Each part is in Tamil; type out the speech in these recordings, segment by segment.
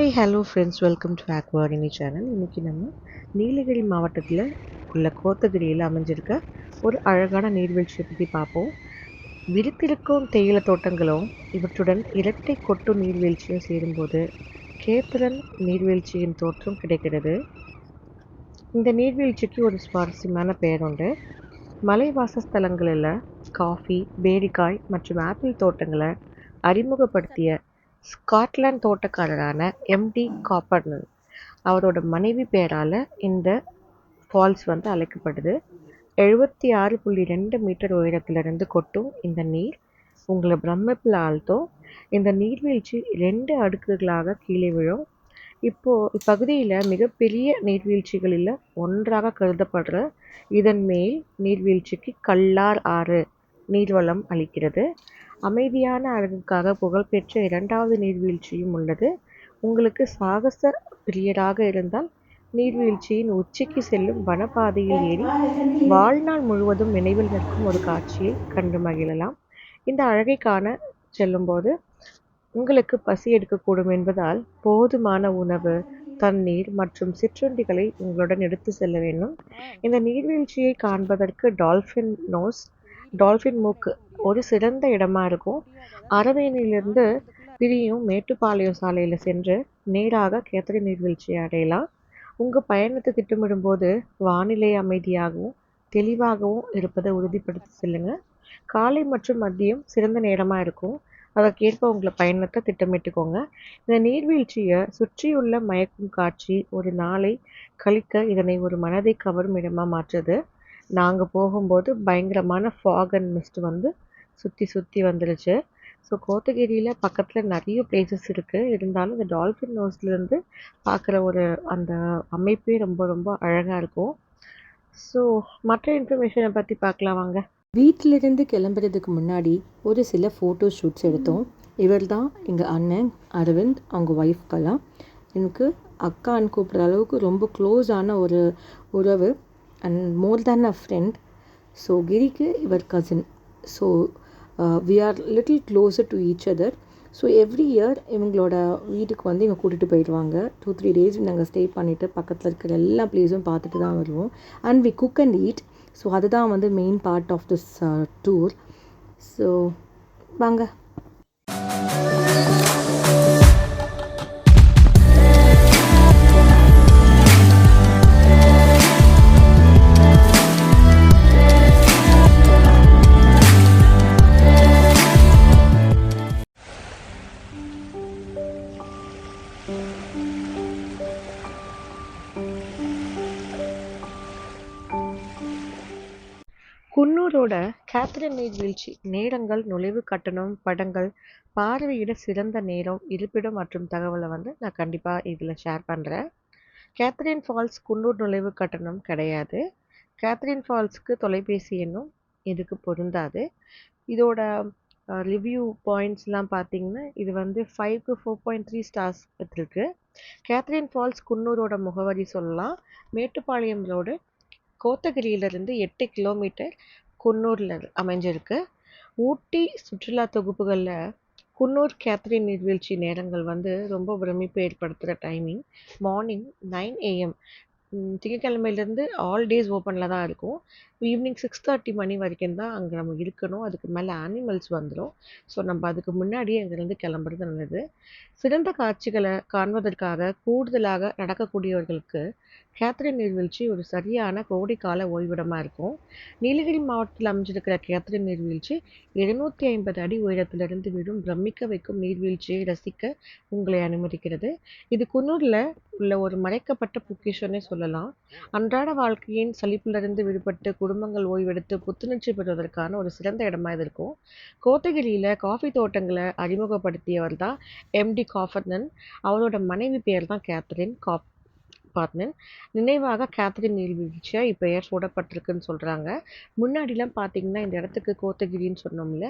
Hi hello friends, welcome to ஆக்வாரினி சேனல். இன்றைக்கி நம்ம நீலகிரி மாவட்டத்தில் உள்ள கோத்தகிரியில் அமைஞ்சிருக்க ஒரு அழகான நீர்வீழ்ச்சியை பற்றி பார்ப்போம். விரித்திருக்கும் தேயிலை தோட்டங்களும் இவற்றுடன் இரட்டை கொட்டு நீர்வீழ்ச்சியும் சேரும்போது கேத்தரன் நீர்வீழ்ச்சியின் தோற்றம் கிடைக்கிறது. இந்த நீர்வீழ்ச்சிக்கு ஒரு சுவாரஸ்யமான பெயர் உண்டு. மலை வாசஸ்தலங்களில் காஃபி, பேரிக்காய் மற்றும் ஆப்பிள் தோட்டங்களை அறிமுகப்படுத்திய ஸ்காட்லாந்து தோட்டக்காரரான எம்டி காப்பர்னல் அவரோட மனைவி பேரால் இந்த ஃபால்ஸ் அழைக்கப்படுது. 76.2 மீட்டர் உயரத்திலிருந்து கொட்டும் இந்த நீர் உங்களை பிரமிப்பில் ஆழ்த்தும். இந்த நீர்வீழ்ச்சி 2 அடுக்குகளாக கீழே விழும். இப்பகுதியில் மிகப்பெரிய நீர்வீழ்ச்சிகளில் ஒன்றாக கருதப்படுற இதன் மேல் நீர்வீழ்ச்சிக்கு கல்லார் ஆறு நீர்வளம் அளிக்கிறது. அமைதியான அழகுக்காக புகழ்பெற்ற 2வது நீர்வீழ்ச்சியும் உள்ளது. உங்களுக்கு சாகச பிரியராக இருந்தால் நீர்வீழ்ச்சியின் உச்சிக்கு செல்லும் வனப்பாதையில் ஏறி வாழ்நாள் முழுவதும் நினைவில் நிற்கும் ஒரு காட்சியை கண்டு மகிழலாம். இந்த அழகை காண செல்லும்போது உங்களுக்கு பசி எடுக்கக்கூடும் என்பதால் போதுமான உணவு, தண்ணீர் மற்றும் சிற்றுண்டிகளை உங்களுடன் எடுத்து செல்ல வேண்டும். இந்த நீர்வீழ்ச்சியை காண்பதற்கு டால்ஃபின் மூக்கு ஒரு சிறந்த இடமா இருக்கும். அரவேனிலிருந்து பிரியும் மேட்டுப்பாளையம் சாலையில் சென்று நேராக கேத்தரின் நீர்வீழ்ச்சியை அடையலாம். உங்கள் பயணத்தை திட்டமிடும்போது வானிலை அமைதியாகவும் தெளிவாகவும் இருப்பதை உறுதிப்படுத்தி செல்லுங்க. காலை மற்றும் மதியம் சிறந்த நேரமாக இருக்கும். அதற்கேற்ப உங்களை பயணத்தை திட்டமிட்டுக்கோங்க. இந்த நீர்வீழ்ச்சியை சுற்றியுள்ள மயக்கும் காட்சி ஒரு நாளை கழிக்க இதனை ஒரு மனதை கவரும் இடமாக மாற்றுது. நாங்கள் போகும்போது பயங்கரமான ஃபாக் அண்ட் மிஸ்ட் சுற்றி வந்துருச்சு. ஸோ கோத்தகிரியில் பக்கத்தில் நிறைய பிளேசஸ் இருக்குது. இருந்தாலும் இந்த டால்ஃபின் நோஸ்லேருந்து பார்க்குற அந்த அமைப்பே ரொம்ப ரொம்ப அழகாக இருக்கும். ஸோ மற்ற இன்ஃபர்மேஷனை பற்றி பார்க்கலாம் வாங்க. வீட்டிலிருந்து கிளம்புறதுக்கு முன்னாடி ஒரு சில ஃபோட்டோ ஷூட்ஸ் எடுத்தோம். இவர் தான் எங்கள் அண்ணன் அரவிந்த். அவங்க ஒய்ஃப்கெல்லாம் எனக்கு அக்கான்னு கூப்பிட்ற அளவுக்கு ரொம்ப க்ளோஸான ஒரு உறவு and more than a friend. So கிரிக்கு இவர் cousin. So we are little closer to each other. So every year இவங்களோட வீட்டுக்கு இங்கே கூட்டிகிட்டு போயிடுவாங்க. 2-3 டேஸ் நாங்கள் ஸ்டே பண்ணிவிட்டு பக்கத்தில் இருக்கிற எல்லா பிளேஸும் பார்த்துட்டு தான் வருவோம். And we cook and eat. So அதுதான் main part of this tour. So வாங்க. குன்னூரோட கேத்தரின் நீர்வீழ்ச்சி நேரங்கள், நுழைவு கட்டணம், படங்கள், பார்வையிட சிறந்த நேரம், இருப்பிடம் மற்றும் தகவலை நான் கண்டிப்பாக இதில் ஷேர் பண்ணுறேன். கேத்தரின் ஃபால்ஸ் குன்னூர் நுழைவு கட்டணம் கிடையாது. கேத்தரின் ஃபால்ஸுக்கு தொலைபேசி எண்ணும் இதுக்கு பொருந்தாது. இதோட ரிவ்யூ பாயிண்ட்ஸ்லாம் பார்த்தீங்கன்னா இது 5க்கு 4.3 ஸ்டார்ஸ் எடுத்துருக்கு. கேத்தரின் ஃபால்ஸ் குன்னூரோட முகவரி சொல்லலாம். மேட்டுப்பாளையம் ரோடு, கோத்தகிரியிலிருந்து 8 கிலோமீட்டர் குன்னூரில் அமைஞ்சிருக்கு. ஊட்டி சுற்றுலா தொகுப்புகளில் குன்னூர் கேத்தரின் நீர்வீழ்ச்சி நேரங்கள் ரொம்ப பிரமிப்பை ஏற்படுத்துகிற டைமிங் மார்னிங் 9 AM. திங்கட்கிழமையிலேருந்து ஆல் டேஸ் ஓப்பனில் தான் இருக்கும். ஈவினிங் 6:30 மணி வரைக்கும் தான் அங்கே நம்ம இருக்கணும். அதுக்கு மேலே அனிமல்ஸ் வந்துடும். ஸோ நம்ம அதுக்கு முன்னாடியே அங்கேருந்து கிளம்புறது நல்லது. சிறந்த காட்சிகளை காண்பதற்காக கூடுதலாக நடக்கக்கூடியவர்களுக்கு கேத்தரின் நீர்வீழ்ச்சி ஒரு சரியான கோடைக்கால ஓய்விடமாக இருக்கும். நீலகிரி மாவட்டத்தில் அமைஞ்சிருக்கிற கேத்தரின் நீர்வீழ்ச்சி 250 அடி உயரத்திலிருந்து விடும் பிரமிக்க வைக்கும் நீர்வீழ்ச்சியை ரசிக்க உங்களை அனுமதிக்கிறது. இது குன்னூரில் உள்ள ஒரு மறைக்கப்பட்ட பொக்கிஷன்னே சொல்லலாம். அன்றாட வாழ்க்கையின் சலிப்பிலிருந்து விடுபட்டு குடும்பங்கள் ஓய்வெடுத்து புத்துணர்ச்சி பெறுவதற்கான ஒரு சிறந்த இடமா இது இருக்கும். கோத்தகிரியில் காஃபி தோட்டங்களை அறிமுகப்படுத்தியவர் தான் எம்டி காப்பர்னல். அவரோட மனைவி பேர் தான் கேத்தரின் காப்பர்னல். நினைவாக கேத்தரின் நீர்வீழ்ச்சியா இப்பெயர் சூடப்பட்டிருக்குன்னு சொல்கிறாங்க. முன்னாடிலாம் பார்த்தீங்கன்னா இந்த இடத்துக்கு கோத்தகிரின்னு சொன்னோம்ல,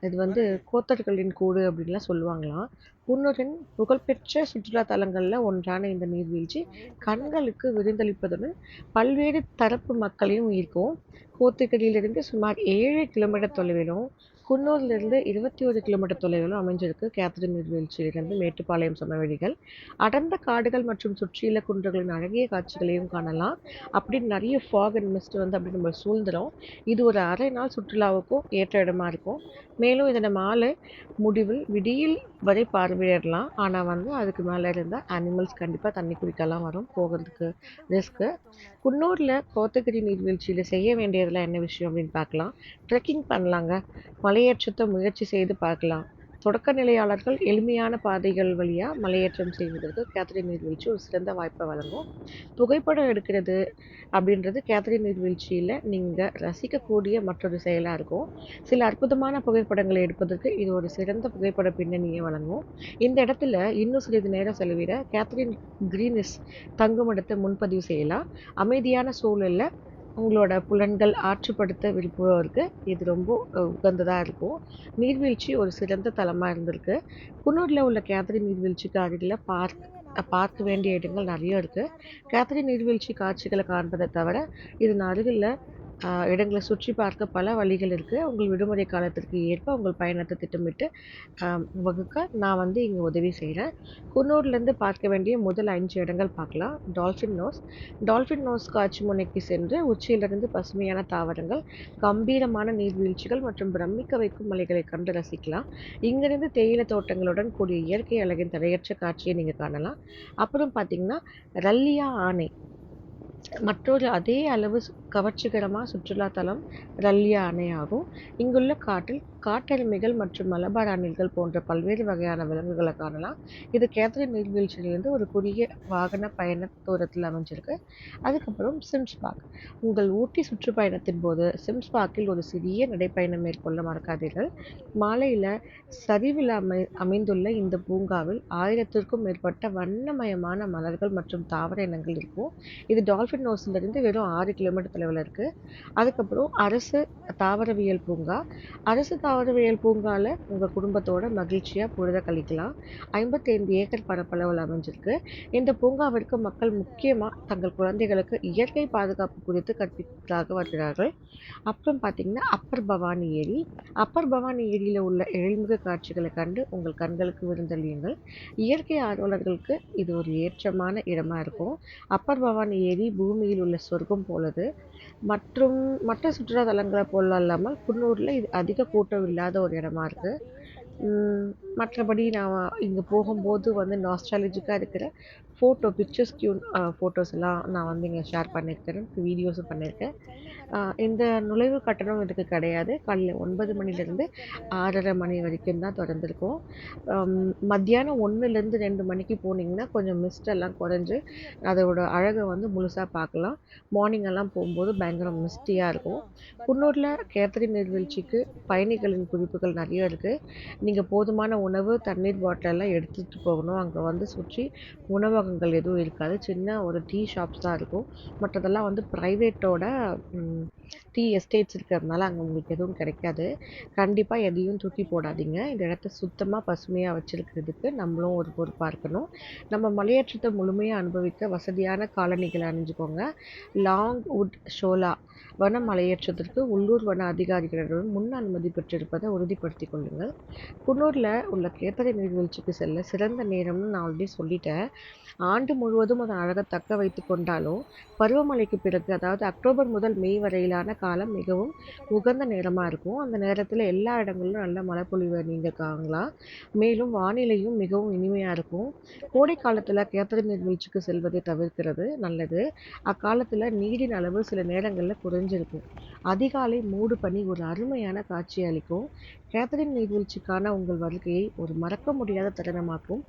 இது கோத்தர்களின் கூடு அப்படின்லாம் சொல்லுவாங்களாம். குன்னூரின் புகழ்பெற்ற சுற்றுலா தலங்களில் ஒன்றான இந்த நீர்வீழ்ச்சி கண்களுக்கு விருந்தளிப்பதுடன் பல்வேறு தரப்பு மக்களையும் ஈர்க்கும். கோத்தகிரியிலிருந்து சுமார் 7 கிலோமீட்டர் தொலைவிலும் குன்னூர்லேருந்து 21 கிலோமீட்டர் தொலைவில் அமைஞ்சிருக்கு கேத்ரின் நீர்வீழ்ச்சியிலிருந்து மேட்டுப்பாளையம் சமவெளிகள். அடர்ந்த காடுகள் மற்றும் சுற்றியுள்ள குன்றுகளின் அழகிய காட்சிகளையும் காணலாம். அப்படி நிறைய ஃபாக் அண்ட் மிஸ்ட் வந்து அப்படி நம்ம சூழ்ந்துடும். இது ஒரு அரை நாள் சுற்றுலாவுக்கும் ஏற்ற இடமா இருக்கும். மேலும் இதனை மாலை முடிவில் விடியல் வரை பார்வையிடலாம். ஆனால் வந்து அதுக்கு மேலே இருந்தால் அனிமல்ஸ் கண்டிப்பாக தண்ணி குடிக்கலாம் வரும், போகிறதுக்கு ரிஸ்க்கு. குன்னூரில் கோத்தகிரி நீர்வீழ்ச்சியில் செய்ய வேண்டியதெல்லாம் என்ன விஷயம் அப்படின்னு பார்க்கலாம். ட்ரெக்கிங் பண்ணலாங்க. மலையேற்றத்தை முயற்சி செய்து பார்க்கலாம். தொடக்க நிலையாளர்கள் எளிமையான பாதைகள் வழியாக மலையேற்றம் செய்வதற்கு கேத்ரின் நீர்வீழ்ச்சி ஒரு சிறந்த வாய்ப்பை வழங்கும். புகைப்படம் எடுக்கிறது அப்படின்றது கேத்ரின் நீர்வீழ்ச்சியில் நீங்கள் ரசிக்கக்கூடிய மற்றொரு செயலாக இருக்கும். சில அற்புதமான புகைப்படங்களை எடுப்பதற்கு இது ஒரு சிறந்த புகைப்பட பின்னணியை வழங்கும். இந்த இடத்துல இன்னும் சிறிது நேரம் செலவிட கேத்ரின் கிரீனிஸ் தங்குமிடத்தை முன்பதிவு செய்யலாம். அமைதியான சூழலில் உங்களோட புலன்கள் ஆற்றுப்படுத்த விரும்புவோருக்கு இது ரொம்ப உகந்ததாக இருக்கும். நீர்வீழ்ச்சி ஒரு சிறந்த தலமாக இருந்திருக்கு. குன்னூரில் உள்ள கேத்ரின் நீர்வீழ்ச்சிக்கு அருகில் பார்க்க வேண்டிய இடங்கள் நிறைய இருக்குது. கேத்ரின் நீர்வீழ்ச்சி காட்சிகளை காண்பதை தவிர இதன் அருகில் இடங்களை சுற்றி பார்க்க பல வழிகள் இருக்குது. உங்கள் விடுமுறை காலத்திற்கு ஏற்ப உங்கள் பயணத்தை திட்டமிட்டு வகுக்க நான் வந்து இங்கே உதவி செய்கிறேன். குன்னூர்லேருந்து பார்க்க வேண்டிய முதல் 5 இடங்கள் பார்க்கலாம். டால்ஃபின் நோஸ் காட்சி முனைக்கு சென்று உச்சியிலிருந்து பசுமையான தாவரங்கள், கம்பீரமான நீர்வீழ்ச்சிகள் மற்றும் பிரமிக்க வைக்கும் மலைகளை கண்டு ரசிக்கலாம். இங்கிருந்து தேயிலை தோட்டங்களுடன் கூடிய இயற்கை அழகின் தடையற்ற காட்சியை நீங்கள் காணலாம். அப்புறம் பார்த்தீங்கன்னா ரல்லியா ஆனை, மற்றொரு அதே அளவு கவர்ச்சிகரமாக சுற்றுலாத்தலம் ரல்லியா அணை ஆகும். இங்குள்ள காட்டில் காட்டெருமைகள் மற்றும் மலபார் அணில்கள் போன்ற பல்வேறு வகையான விலங்குகளை காணலாம். இது கேத்ரின் நீர்வீழ்ச்சியிலிருந்து ஒரு குறுகிய வாகன பயண தூரத்தில் அமைஞ்சிருக்கு. அதுக்கப்புறம் சிம்ஸ் பார்க். உங்கள் ஊட்டி சுற்றுப்பயணத்தின் போது சிம்ஸ் பார்க்கில் ஒரு சிறிய நடைப்பயணம் மேற்கொள்ள மறக்காதீர்கள். மாலையில் சரிவில் அமைந்துள்ள இந்த பூங்காவில் 1000க்கும் மேற்பட்ட வண்ணமயமான மலர்கள் மற்றும் தாவர இனங்கள் இருக்கும். இது டால்ஃபின் நோஸிலிருந்து வெறும் 6 கிலோமீட்டர் தொலைவில் இருக்குது. அதுக்கப்புறம் அரசு தாவரவியல் பூங்கா. அரசு தாவரவியல் பூங்காவில் உங்கள் குடும்பத்தோட மகிழ்ச்சியாக பொழுத கழிக்கலாம். 55 ஏக்கர் பரப்பளவில் அமைஞ்சிருக்கு. இந்த பூங்காவிற்கு மக்கள் முக்கியமாக தங்கள் குழந்தைகளுக்கு இயற்கை பாதுகாப்பு குறித்து கற்பிப்பதாக வருகிறார்கள். அப்புறம் பார்த்தீங்கன்னா அப்பர் பவானி ஏரியில் உள்ள எழில்மிகு காட்சிகளை கண்டு உங்கள் கண்களுக்கு விருந்தளியுங்கள். இயற்கை ஆர்வலர்களுக்கு இது ஒரு ஏற்றமான இடமா இருக்கும். அப்பர் பவானி ஏரி பூமியில் உள்ள சொர்க்கம் போலது. மற்றும் மற்ற சுற்றுலா தலங்களை போல இல்லாமல் குன்னூரில் இது அதிக கூட்டம் இல்லாத ஒரு இடமா இருக்குது. மற்றபடி நான் இங்கே போகும்போது வந்து நாஸ்டாலஜிக்காக இருக்கிற பிக்சர்ஸ் ஃபோட்டோஸ் எல்லாம் நான் வந்து இங்கே ஷேர் பண்ணியிருக்கிறேன், வீடியோஸும் பண்ணியிருக்கேன். இந்த நுழைவு கட்டணம் இதுக்கு கிடையாது. காலையில் 9 மணிலேருந்து 6:30 மணி வரைக்கும் தான் திறந்திருக்கும். மத்தியானம் 1லேருந்து 2 மணிக்கு போனீங்கன்னா கொஞ்சம் மிஸ்ட் எல்லாம் குறைஞ்சி அதோட அழகை வந்து முழுசாக பார்க்கலாம். மார்னிங்கெல்லாம் போகும்போது பயங்கர மிஸ்டியாக இருக்கும். குன்னூரில் கேத்ரின் நீர்வீழ்ச்சிக்கு பயணிகளின் குறிப்புகள் நிறைய இருக்குது. நீங்கள் போதுமான உணவு, தண்ணீர் பாட்டிலெல்லாம் எடுத்துகிட்டு போகணும். அங்கே வந்து சுற்றி உணவகங்கள் எதுவும் இருக்காது. சின்ன ஒரு டீ ஷாப்ஸ் தான் இருக்கும். மற்றதெல்லாம் வந்து ப்ரைவேட்டோட டீ எஸ்டேட்ஸ் இருக்கிறதுனால அங்கே உங்களுக்கு எதுவும் கிடைக்காது. கண்டிப்பாக எதையும் தூக்கி போடாதீங்க. இந்த இடத்த சுத்தமாக பசுமையாக வச்சுருக்கிறதுக்கு நம்மளும் ஒரு பொறுப்பாக இருக்கணும். நம்ம மலையேற்றத்தை முழுமையாக அனுபவிக்க வசதியான காலணிகளை அணிஞ்சுக்கோங்க. லாங் வுட் ஷோலா வன மலையேற்றத்திற்கு உள்ளூர் வன அதிகாரிகளிடம் முன் அனுமதி பெற்றிருப்பதை உறுதிப்படுத்திக் கொள்ளுங்கள். குன்னூரில் உள்ள கேத்ரின் நீர்வீழ்ச்சிக்கு செல்ல சிறந்த நேரம்னு நான் ஆல்ரெடி சொல்லிட்டேன். ஆண்டு முழுவதும் அதன் அழகை தக்க வைத்து கொண்டாலும் பருவமழைக்கு பிறகு, அதாவது அக்டோபர் முதல் மே வரையிலான காலம் மிகவும் உகந்த நேரமாக இருக்கும். அந்த நேரத்தில் எல்லா இடங்களிலும் நல்ல மழை பொழிவை நீங்கள் காணலாம். மேலும் வானிலையும் மிகவும் இனிமையாக இருக்கும். கோடை காலத்தில் கேத்ரின் நீர்வீழ்ச்சிக்கு செல்வதை தவிர்க்கிறது நல்லது. அக்காலத்தில் நீரின் அளவு சில நேரங்களில் குறைஞ்சிருக்கும். அதிகாலை மூடு பனி ஒரு அருமையான காட்சி அளிக்கும். கேத்ரின் நீர்வீழ்ச்சிக்கான உங்கள் வருகையை ஒரு மறக்க முடியாத தருணமாக்கும்.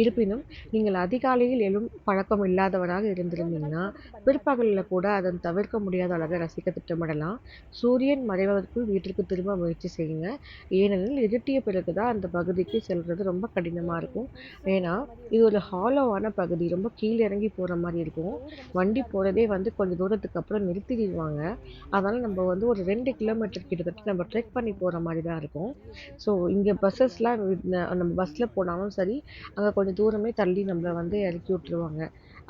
இருப்பினும் நீங்கள் அதிகாலையில் எழும் பழக்கம் இல்லாதவராக இருந்திருந்தீங்கன்னா பிற்பகலில் கூட அதன் தவிர்க்க முடியாத அழகை ரசிக்க திட்டமிடலாம். சூரியன் மறைவதற்குள் வீட்டிற்கு திரும்ப முயற்சி செய்யுங்க. ஏனெனில் இருட்டிய பிறகுதான் அந்த பகுதிக்கு செல்வது ரொம்ப கடினமாக இருக்கும். ஏன்னா இது ஒரு ஹாலோவான பகுதி, ரொம்ப கீழே இறங்கி போகிற மாதிரி இருக்கும். வண்டி போகிறதே வந்து கொஞ்சம் தூரத்துக்கு அப்புறம் நிறுத்திடுவாங்க. அதனால் நம்ம வந்து ஒரு 2 கிலோமீட்டர் கிட்டத்தட்ட நம்ம ட்ரெக் பண்ணி போகிற மாதிரி தான் இருக்கும். ஸோ இங்கே பஸ்ஸஸ்லாம் நம்ம பஸ்ஸில் போனாலும் சரி, அங்கே கொஞ்சம் தூரமே தள்ளி நம்மளை வந்து இறக்கி விட்டுருவாங்க.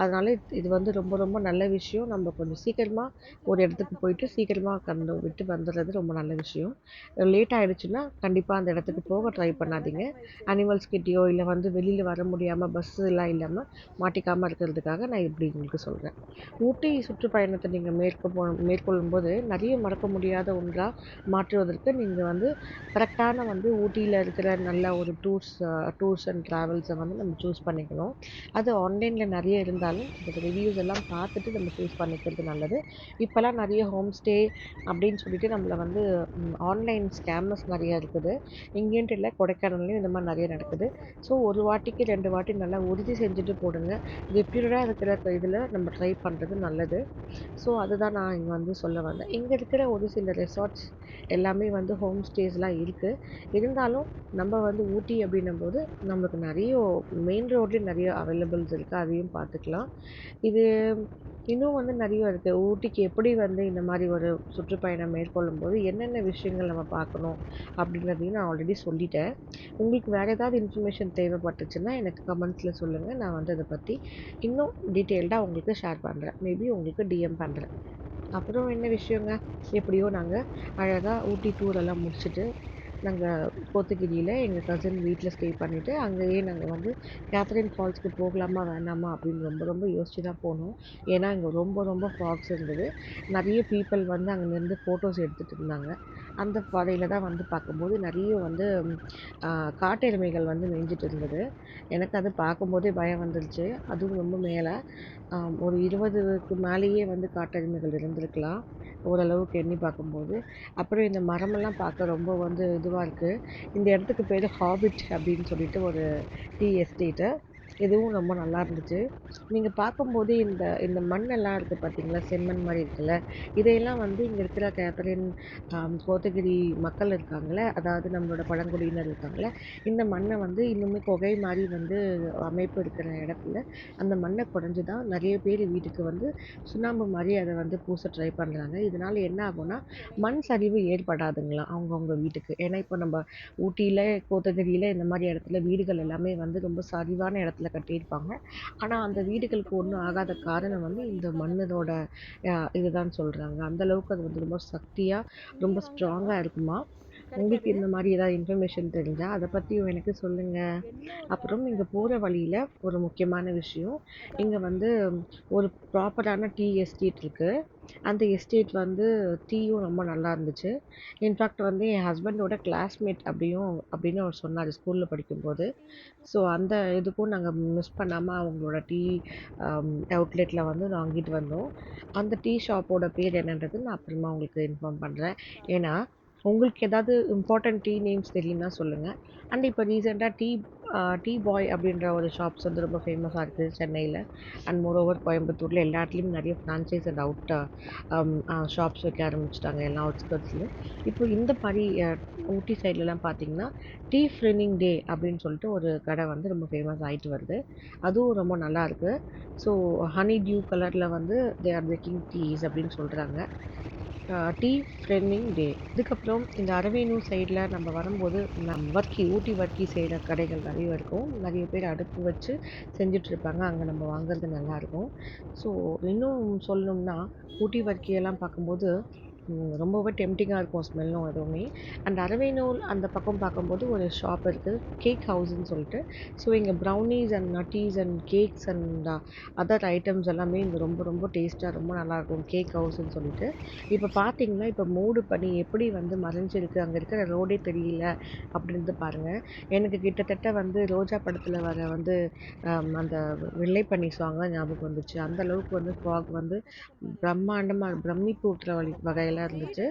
அதனால இது வந்து ரொம்ப ரொம்ப நல்ல விஷயம். நம்ம கொஞ்சம் சீக்கிரமாக ஒரு இடத்துக்கு போயிட்டு சீக்கிரமாக விட்டு வந்துடுறது ரொம்ப நல்ல விஷயம். லேட் ஆகிடுச்சுன்னா கண்டிப்பாக அந்த இடத்துக்கு போக ட்ரை பண்ணாதீங்க. அனிமல்ஸ் கிட்டேயோ இல்லை வந்து வெளியில் வர முடியாமல் பஸ்ஸுலாம் இல்லாமல் மாட்டிக்காமல் இருக்கிறதுக்காக நான் இப்படி உங்களுக்கு சொல்கிறேன். ஊட்டி சுற்றுப்பயணத்தை நீங்கள் மேற்கொள்ளும்போது நிறைய மறக்க முடியாத ஒன்றாக மாற்றுவதற்கு நீங்கள் வந்து கரெக்டான வந்து ஊட்டியில் இருக்கிற நல்ல ஒரு டூர்ஸ் அண்ட் ட்ராவல்ஸை வந்து நம்ம சூஸ் பண்ணிக்கணும். அது ஆன்லைனில் நிறைய இருந்தாலும் அதோட ரிவ்யூஸ் எல்லாம் பார்த்துட்டு நம்ம சூஸ் பண்ணிக்கிறது நல்லது. இப்போல்லாம் நிறைய ஹோம் ஸ்டே அப்படின்னு சொல்லிட்டு நம்மளை வந்து ஆன்லைன் ஸ்கேமர்ஸ் நிறைய இருக்குது. இங்கேன்ட்டு இல்லை, கொடைக்கானல்லையும் இந்த மாதிரி நிறைய நடக்குது. ஸோ ஒரு வாட்டிக்கு 2 வாட்டி நல்லா உறுதி செஞ்சுட்டு போடுங்க. ரெப்யூட்டடாக இருக்கிற இதில் நம்ம ட்ரை பண்ணுறது நல்லது. ஸோ அதுதான் நான் இங்கே வந்து சொல்ல வந்தேன். இங்கே இருக்கிற ஒரு சில ரெசார்ட்ஸ் எல்லாமே வந்து ஹோம் ஸ்டேஸ்லாம் இருக்குது. இருந்தாலும் நம்ம வந்து ஊட்டி அப்படின்னும்போது நம்மளுக்கு நிறைய மெயின் ரோட்லேயும் நிறைய அவைலபிள்ஸ் இருக்குது, அதையும் பார்த்துக்கலாம். இது இன்னும் வந்து நிறைய இருக்குது. ஊட்டிக்கு எப்படி வந்து இந்த மாதிரி ஒரு சுற்றுப்பயணம் மேற்கொள்ளும்போது என்னென்ன விஷயங்கள் நம்ம பார்க்கணும் அப்படின்றதையும் நான் ஆல்ரெடி சொல்லிட்டேன். உங்களுக்கு வேறு ஏதாவது இன்ஃபர்மேஷன் தேவைப்பட்டுச்சுன்னா எனக்கு கமெண்ட்ஸில் சொல்லுங்கள். நான் வந்து அதை பற்றி இன்னும் டீட்டெயில்டாக உங்களுக்கு ஷேர் பண்ணுறேன். மேபி உங்களுக்கு டிஎம் பண்ணுறேன். அப்புறம் என்ன விஷயங்க, எப்படியோ நாங்கள் அழகாக ஊட்டி டூரெல்லாம் முடிச்சுட்டு நாங்கள் கோத்தகிரியில் எங்கள் கசின் வீட்டில் ஸ்டே பண்ணிவிட்டு அங்கேயே நாங்கள் வந்து கேத்ரின் ஃபால்ஸ்க்கு போகலாமா வேணாமா அப்படின்னு ரொம்ப ரொம்ப யோசிச்சு தான் போனோம். ஏன்னா இங்கே ரொம்ப ரொம்ப ஃபாக்ஸ் இருந்தது. நிறைய பீப்புள் வந்து அங்கே நின்று ஃபோட்டோஸ் எடுத்துகிட்டு இருந்தாங்க. அந்த பாதையில் தான் வந்து பார்க்கும்போது நிறைய வந்து காட்டெருமைகள் வந்து மேய்ஞ்சிட்டு இருந்தது. எனக்கு அது பார்க்கும்போதே பயம் வந்துருச்சு. அதுவும் ரொம்ப மேலே ஒரு 20க்கு மேலேயே வந்து காட்டெருமைகள் இருந்திருக்கலாம், ஓரளவுக்கு எண்ணி பார்க்கும்போது. அப்புறம் இந்த மரமெல்லாம் பார்க்க ரொம்ப வந்து இதுவாக இருக்குது. இந்த இடத்துக்கு பேர் ஹாபிட் அப்படின்னு சொல்லிட்டு ஒரு டீ எஸ்டேட்டு. இதுவும் ரொம்ப நல்லா இருந்துச்சு. நீங்கள் பார்க்கும்போதே இந்த இந்த மண்ணெல்லாம் இருக்குது பார்த்தீங்களா, செம்மண் மாதிரி இருக்குல்ல, இதையெல்லாம் வந்து இங்கே இருக்கிற கேத்தரின் கோத்தகிரி மக்கள் இருக்காங்களே, அதாவது நம்மளோட பழங்குடியினர் இருக்காங்களே, இந்த மண்ணை வந்து இன்னுமே குகை மாதிரி வந்து அமைப்பு இருக்கிற இடத்துல அந்த மண்ணை குடஞ்சி தான் நிறைய பேர் வீட்டுக்கு வந்து சுண்ணாம்பு மாதிரி அதை வந்து பூச ட்ரை பண்ணுறாங்க. இதனால் என்ன ஆகும்னா மண் சரிவு ஏற்படாதுங்களாம் அவங்கவுங்க வீட்டுக்கு. ஏன்னா இப்போ நம்ம ஊட்டியில் கோத்தகிரியில் இந்த மாதிரி இடத்துல வீடுகள் எல்லாமே வந்து ரொம்ப சரிவான இடத்துல கட்டியிருப்பாங்க. ஆனால் அந்த வீடுகளுக்கு ஒன்றும் ஆகாத காரணம் வந்து இந்த மண்ணதோட இதுதான் சொல்கிறாங்க. அந்தளவுக்கு அது வந்து ரொம்ப சக்தியாக ரொம்ப ஸ்ட்ராங்காக இருக்குமா. உங்களுக்கு இந்த மாதிரி ஏதாவது இன்ஃபர்மேஷன் தெரிஞ்சால் அதை பற்றியும் எனக்கு சொல்லுங்கள். அப்புறம் இங்கே போகிற வழியில் ஒரு முக்கியமான விஷயம், இங்கே வந்து ஒரு ப்ராப்பரான டீ எஸ்டேட் இருக்குது. அந்த எஸ்டேட் வந்து டீயும் ரொம்ப நல்லா இருந்துச்சு. இன்ஃபேக்ட் வந்து என் ஹஸ்பண்டோட கிளாஸ்மேட் அப்படின்னு அவர் சொன்னார் ஸ்கூலில் படிக்கும்போது. ஸோ அந்த இதுக்கும் நாங்கள் மிஸ் பண்ணாமல் அவங்களோட டீ அவுட்லெட்டில் வந்து வாங்கிட்டு வந்தோம். அந்த டீ ஷாப்போட பேர் என்னன்றது நான் அப்புறமா உங்களுக்கு இன்ஃபார்ம் பண்ணுறேன். ஏன்னா உங்களுக்கு ஏதாவது இம்பார்ட்டன்ட் டீ நேம்ஸ் தெரியும்னா சொல்லுங்கள். அண்ட் இப்போ ரீசெண்டாக டீ பாய் அப்படின்ற ஒரு ஷாப்ஸ் வந்து ரொம்ப ஃபேமஸாக இருக்குது சென்னையில். அண்ட் மோரோவர் கோயம்புத்தூரில் எல்லா இடத்துலையும் நிறைய ஃப்ரான்ச்சைஸ் அண்ட் ஷாப்ஸ் வைக்க ஆரம்பிச்சிட்டாங்க எல்லா அவுட்ஸ்கர்ட்ஸ்லையும். இப்போ இந்த மாதிரி ஊட்டி சைட்லலாம் பார்த்தீங்கன்னா டீ ஃப்ரெனிங் டே அப்படின்னு சொல்லிட்டு ஒரு கடை வந்து ரொம்ப ஃபேமஸ் ஆகிட்டு வருது. அதுவும் ரொம்ப நல்லாயிருக்கு. ஸோ ஹனி டியூ கலரில் வந்து தே ஆர் மேக்கிங் டீஸ் அப்படின்னு சொல்கிறாங்க. டீ ஃப்ரெண்டிங் டே. இதுக்கப்புறம் இந்த அரவேணூர் சைடில் நம்ம வரும்போது ஊட்டி வர்க்கி செய்கிற கடைகள் நிறைய இருக்கும். நிறைய பேர் அடுப்பு வச்சு செஞ்சிட்ருப்பாங்க. அங்கே நம்ம வாங்குறது நல்லாயிருக்கும். ஸோ இன்னும் சொல்லணும்னா ஊட்டி வர்க்கியெல்லாம் பார்க்கும்போது ரொம்பவே டெம்டிங்காக இருக்கும் ஸ்மெல்லும் எதுவுமே. அண்ட் அரவேணூர் அந்த பக்கம் பார்க்கும்போது ஒரு ஷாப் இருக்குது, கேக் ஹவுஸ்ன்னு சொல்லிட்டு. ஸோ இங்கே brownies and நட்டீஸ் and cakes and other items எல்லாமே இங்கே ரொம்ப ரொம்ப டேஸ்ட்டாக ரொம்ப நல்லாயிருக்கும், கேக் ஹவுஸ்ன்னு சொல்லிட்டு. இப்போ பார்த்தீங்கன்னா இப்போ மூடு பனி எப்படி வந்து மறைஞ்சிருக்கு, அங்கே இருக்கிற ரோடே தெரியல அப்படின்றது பாருங்கள். எனக்கு கிட்டத்தட்ட வந்து ரோஜா படத்தில் வர வந்து அந்த வெள்ளை பனி சாங் தான் ஞாபகம் வந்துச்சு. அந்த அளவுக்கு வந்து ஃபாக் வந்து பிரம்மாண்டமாக பிரமிப்பு ஊட்டுற வகையில் இருந்துச்சு.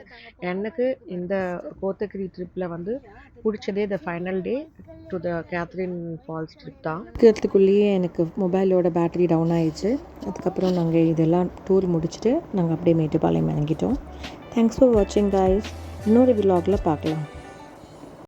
எனக்கு இந்த கோத்தகிரி ட்ரிப்பில் வந்து பிடிச்சதே the final day to the Catherine Falls trip தான். இருக்கிறதுக்குள்ளேயே எனக்கு மொபைலோட பேட்டரி டவுன் ஆயிடுச்சு. அதுக்கப்புறம் நாங்கள் இதெல்லாம் டூர் முடிச்சுட்டு நாங்கள் அப்படியே மேட்டுப்பாளையம் இறங்கிட்டோம். தேங்க்ஸ் ஃபார் வாட்சிங் கைஸ். இன்னொரு விலாகில் பார்க்கலாம்.